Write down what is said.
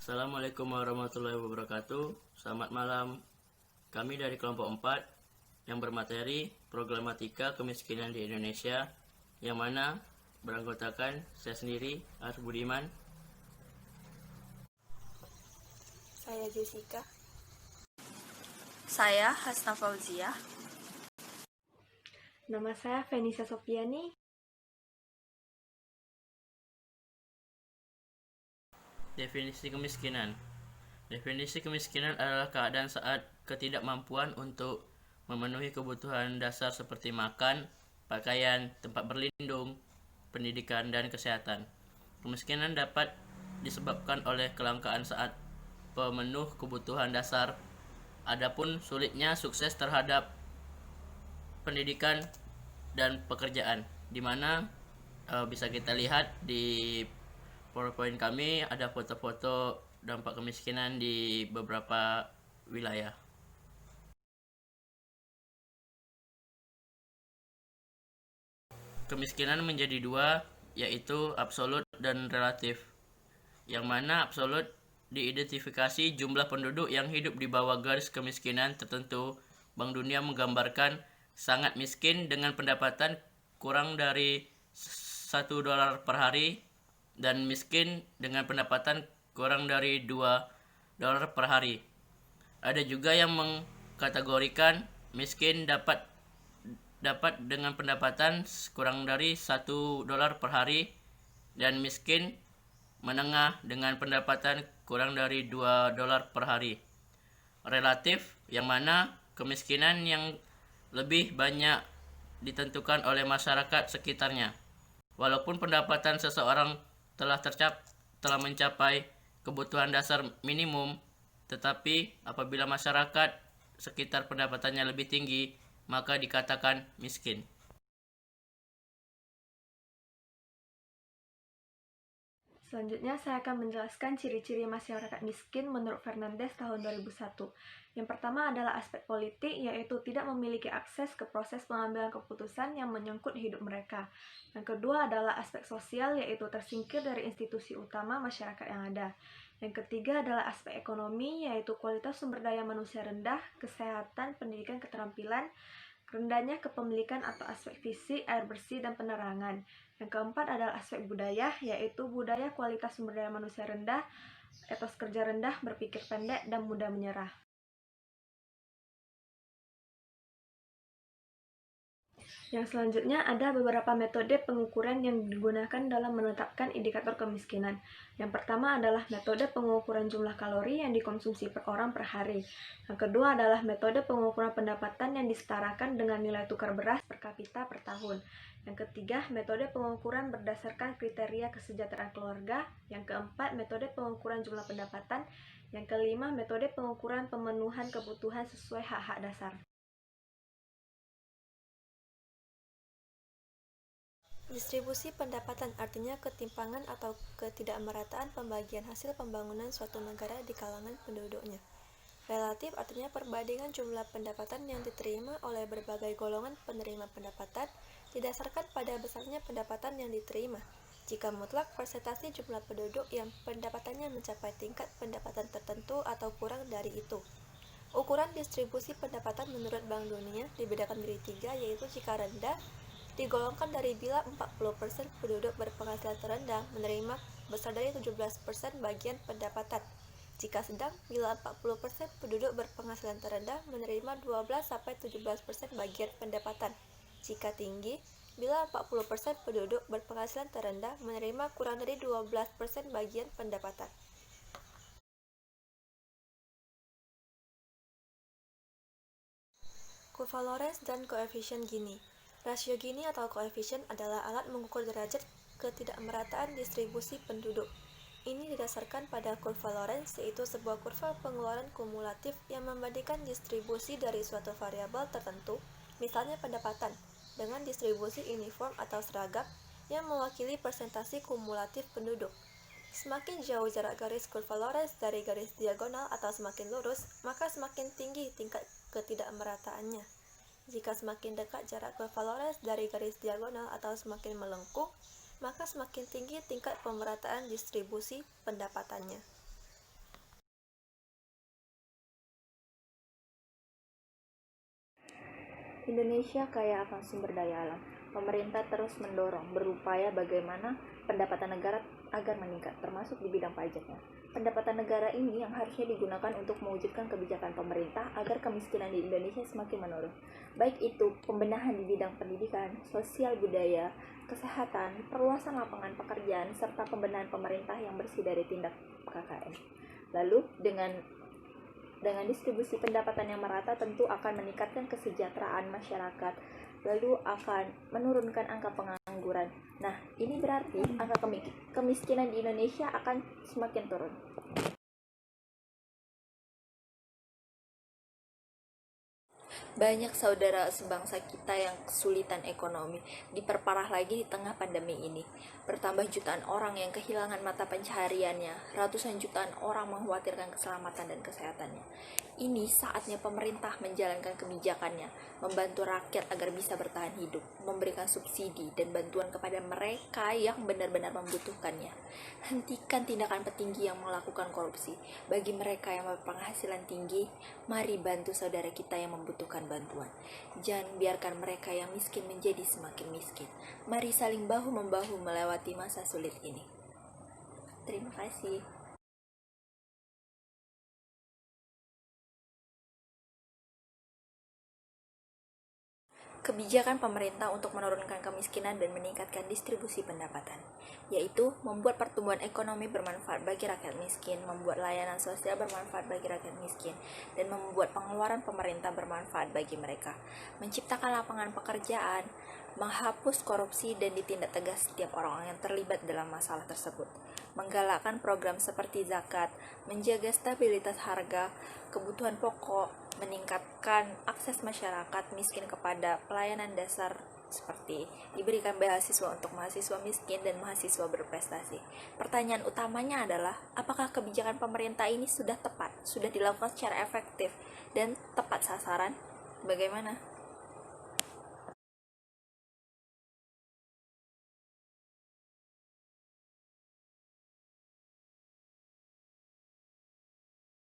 Assalamualaikum warahmatullahi wabarakatuh. Selamat malam. Kami dari kelompok 4 yang bermateri problematika kemiskinan di Indonesia, yang mana beranggotakan saya sendiri, Arif Budiman. Saya Jessica. Saya Hasna Fauzia. Nama saya Venisa Sofiani. Definisi kemiskinan. Definisi kemiskinan adalah keadaan saat ketidakmampuan untuk memenuhi kebutuhan dasar seperti makan, pakaian, tempat berlindung, pendidikan, dan kesehatan. Kemiskinan dapat disebabkan oleh kelangkaan saat pemenuh kebutuhan dasar, adapun sulitnya sukses terhadap pendidikan dan pekerjaan, di mana bisa kita lihat di PowerPoint kami ada foto-foto dampak kemiskinan di beberapa wilayah. Kemiskinan menjadi dua, yaitu absolut dan relatif. Yang mana absolut diidentifikasi jumlah penduduk yang hidup di bawah garis kemiskinan tertentu. Bank Dunia menggambarkan sangat miskin dengan pendapatan kurang dari $1 per hari dan miskin dengan pendapatan kurang dari $2 per hari. Ada juga yang mengkategorikan miskin dapat dengan pendapatan kurang dari $1 per hari dan miskin menengah dengan pendapatan kurang dari $2 per hari. Relatif, yang mana kemiskinan yang lebih banyak ditentukan oleh masyarakat sekitarnya. Walaupun pendapatan seseorang telah mencapai kebutuhan dasar minimum, tetapi apabila masyarakat sekitar pendapatannya lebih tinggi, maka dikatakan miskin. Selanjutnya saya akan menjelaskan ciri-ciri masyarakat miskin menurut Fernandes tahun 2001. Yang pertama adalah aspek politik, yaitu tidak memiliki akses ke proses pengambilan keputusan yang menyangkut hidup mereka. Yang kedua adalah aspek sosial, yaitu tersingkir dari institusi utama masyarakat yang ada. Yang ketiga adalah aspek ekonomi, yaitu kualitas sumber daya manusia rendah, kesehatan, pendidikan, keterampilan, rendahnya kepemilikan atau aspek fisik, air bersih, dan penerangan. Yang keempat adalah aspek budaya, yaitu budaya kualitas sumber daya manusia rendah, etos kerja rendah, berpikir pendek, dan mudah menyerah. Yang selanjutnya ada beberapa metode pengukuran yang digunakan dalam menetapkan indikator kemiskinan. Yang pertama adalah metode pengukuran jumlah kalori yang dikonsumsi per orang per hari. Yang kedua adalah metode pengukuran pendapatan yang disetarakan dengan nilai tukar beras per kapita per tahun. Yang ketiga, metode pengukuran berdasarkan kriteria kesejahteraan keluarga. Yang keempat, metode pengukuran jumlah pendapatan. Yang kelima, metode pengukuran pemenuhan kebutuhan sesuai hak-hak dasar. Distribusi pendapatan artinya ketimpangan atau ketidakmerataan pembagian hasil pembangunan suatu negara di kalangan penduduknya. Relatif artinya perbandingan jumlah pendapatan yang diterima oleh berbagai golongan penerima pendapatan didasarkan pada besarnya pendapatan yang diterima. Jika mutlak, persentase jumlah penduduk yang pendapatannya mencapai tingkat pendapatan tertentu atau kurang dari itu. Ukuran distribusi pendapatan menurut Bank Dunia dibedakan menjadi 3, yaitu jika rendah, digolongkan dari bila 40% penduduk berpenghasilan terendah menerima besar dari 17% bagian pendapatan. Jika sedang, bila 40% penduduk berpenghasilan terendah menerima 12-17% bagian pendapatan. Jika tinggi, bila 40% penduduk berpenghasilan terendah menerima kurang dari 12% bagian pendapatan. Kurva Lorenz dan koefisien Gini. Rasio Gini atau koefisien adalah alat mengukur derajat ketidakmerataan distribusi penduduk. Ini didasarkan pada kurva Lorenz, yaitu sebuah kurva pengeluaran kumulatif yang membandingkan distribusi dari suatu variabel tertentu, misalnya pendapatan, dengan distribusi uniform atau seragam yang mewakili persentase kumulatif penduduk. Semakin jauh jarak garis kurva Lorenz dari garis diagonal atau semakin lurus, maka semakin tinggi tingkat ketidakmerataannya. Jika semakin dekat jarak kurva Lorenz dari garis diagonal atau semakin melengkung, maka semakin tinggi tingkat pemerataan distribusi pendapatannya. Indonesia kaya akan sumber daya alam. Pemerintah terus mendorong, berupaya bagaimana pendapatan negara agar meningkat, termasuk di bidang pajaknya. Pendapatan negara ini yang harusnya digunakan untuk mewujudkan kebijakan pemerintah agar kemiskinan di Indonesia semakin menurun. Baik itu pembenahan di bidang pendidikan, sosial budaya, kesehatan, perluasan lapangan pekerjaan, serta pembenahan pemerintah yang bersih dari tindak KKN. Lalu dengan distribusi pendapatan yang merata tentu akan meningkatkan kesejahteraan masyarakat, lalu akan menurunkan angka pengangguran. Nah, ini berarti angka kemiskinan di Indonesia akan semakin turun. Banyak saudara sebangsa kita yang kesulitan ekonomi, diperparah lagi di tengah pandemi ini. Bertambah jutaan orang yang kehilangan mata pencahariannya, ratusan jutaan orang mengkhawatirkan keselamatan dan kesehatannya. Ini saatnya pemerintah menjalankan kebijakannya, membantu rakyat agar bisa bertahan hidup, memberikan subsidi dan bantuan kepada mereka yang benar-benar membutuhkannya. Hentikan tindakan petinggi yang melakukan korupsi. Bagi mereka yang berpenghasilan tinggi, mari bantu saudara kita yang membutuhkan bantuan. Jangan biarkan mereka yang miskin menjadi semakin miskin. Mari saling bahu-membahu melewati masa sulit ini. Terima kasih. Kebijakan pemerintah untuk menurunkan kemiskinan dan meningkatkan distribusi pendapatan, yaitu membuat pertumbuhan ekonomi bermanfaat bagi rakyat miskin, membuat layanan sosial bermanfaat bagi rakyat miskin, dan membuat pengeluaran pemerintah bermanfaat bagi mereka, menciptakan lapangan pekerjaan, menghapus korupsi dan ditindak tegas setiap orang yang terlibat dalam masalah tersebut, menggalakkan program seperti zakat, menjaga stabilitas harga, kebutuhan pokok, meningkatkan akses masyarakat miskin kepada pelayanan dasar seperti diberikan beasiswa untuk mahasiswa miskin dan mahasiswa berprestasi. Pertanyaan utamanya adalah, apakah kebijakan pemerintah ini sudah tepat, sudah dilakukan secara efektif dan tepat sasaran? Bagaimana?